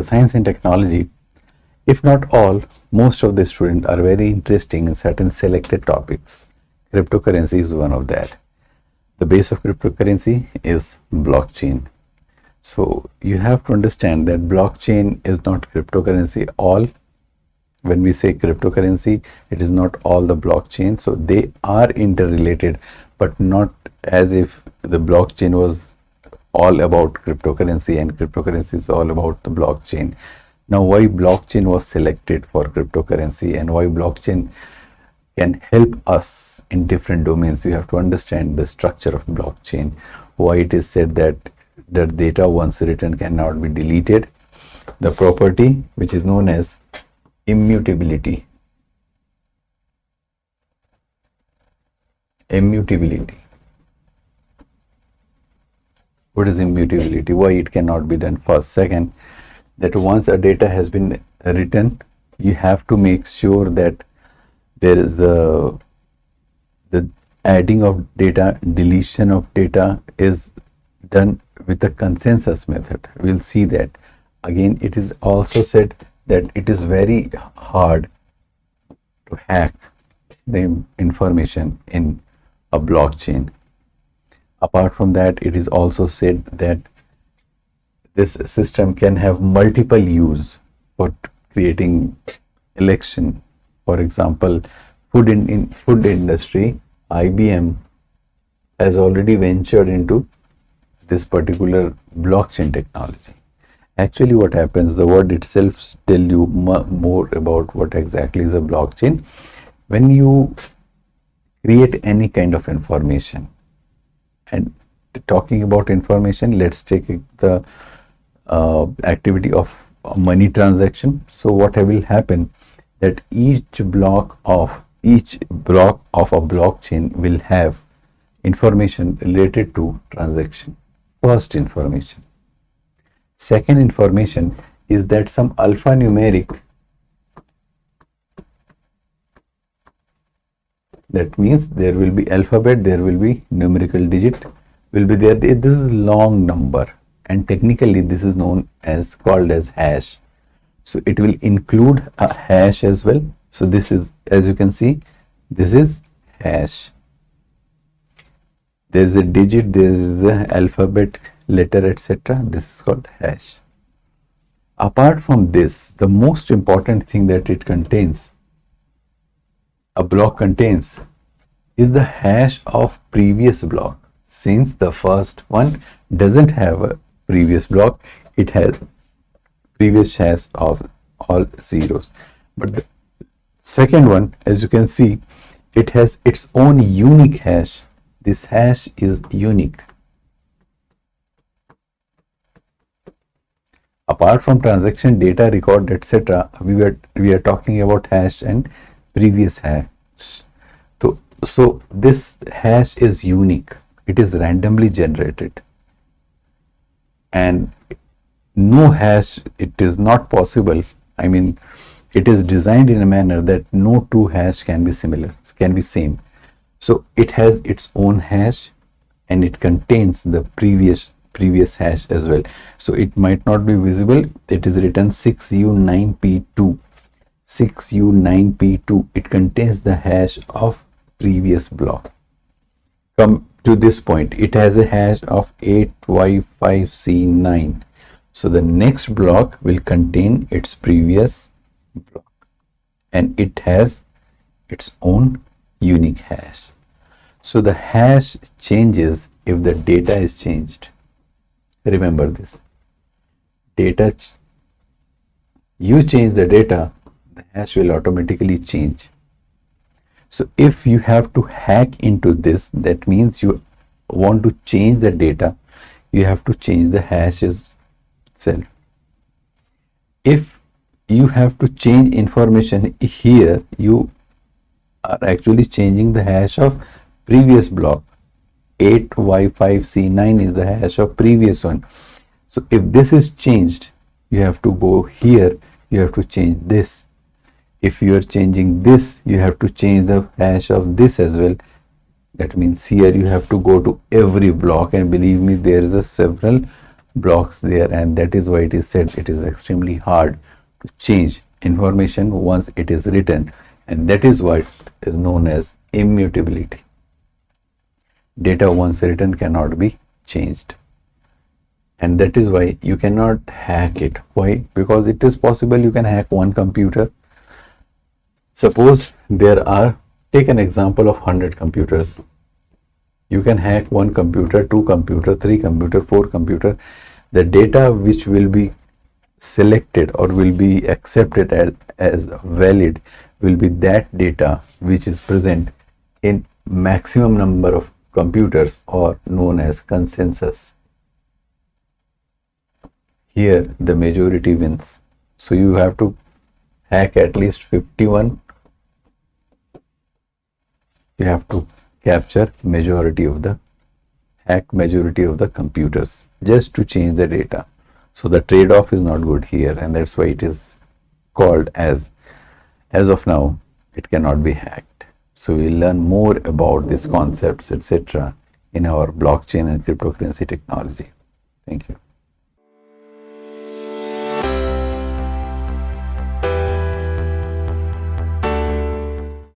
science and technology, if not all, most of the students are very interested in certain selected topics. Cryptocurrency is one of that. The base of cryptocurrency is blockchain. So you have to understand that blockchain is not cryptocurrency all. When we say cryptocurrency, it is not all the blockchain. So they are interrelated, but not as if the blockchain was all about cryptocurrency and cryptocurrency is all about the blockchain. Now, why blockchain was selected for cryptocurrency and why blockchain can help us in different domains? You have to understand the structure of blockchain, why it is said that the data once written cannot be deleted, the property which is known as immutability. Immutability. What is immutability? Why it cannot be done? First, second, that once a data has been written, you have to make sure that there is the adding of data, deletion of data is done with the consensus method. We'll see that. Again, it is also said that it is very hard to hack the information in a blockchain. Apart from that, it is also said that this system can have multiple use for creating election. For example, in food industry, IBM has already ventured into this particular blockchain technology. Actually, what happens, the word itself tell you more about what exactly is a blockchain. When you create any kind of information, and talking about information, let's take the activity of money transaction. So what will happen, that each block of a blockchain will have information related to transaction. First information. Second information is that some alphanumeric, that means there will be alphabet, there will be numerical digit will be there. This is long number, and technically this is known as called as hash. So it will include a hash as well. So this is, as you can see, this is hash. There is a digit, there is a alphabet, letter, etc. This is called hash. Apart from this, the most important thing that it contains, a block contains, is the hash of previous block. Since the first one doesn't have a previous block, it has previous hash of all zeros. But the second one, as you can see, it has its own unique hash. This hash is unique. Apart from transaction, data, record, etc., we are talking about hash and previous hash. So this hash is unique. It is randomly generated, and no hash, it is not possible. I mean, it is designed in a manner that no two hash can be similar, can be same. So it has its own hash, and it contains the previous hash as well. So it might not be visible. It is written 6U9P2. 6U9P2. It contains the hash of previous block. Come to this point, it has a hash of 8Y5C9. So the next block will contain its previous block, and it has its own unique hash. So the hash changes if the data is changed. Remember this. You change the data, the hash will automatically change. So if you have to hack into this, that means you want to change the data, you have to change the hashes itself. If you have to change information here, you are actually changing the hash of previous block. 8Y5C9 is the hash of previous one. So if this is changed, you have to go here, you have to change this. If you are changing this, you have to change the hash of this as well. That means here you have to go to every block, and believe me, there is a several blocks there, and that is why it is said it is extremely hard to change information once it is written, and that is what is known as immutability. Data once written cannot be changed, and that is why you cannot hack it. Why? Because it is possible you can hack one computer. Suppose there are, take an example of 100 computers. You can hack one computer, two computer, three computer, four computer. The data which will be selected or will be accepted as valid will be that data which is present in maximum number of computers, or known as consensus. Here the majority wins. So you have to hack at least 51. You have to capture majority of the computers just to change the data. So the trade-off is not good here, and that's why it is called as of now it cannot be hacked. So we'll learn more about these concepts, etc., in our blockchain and cryptocurrency technology. Thank you.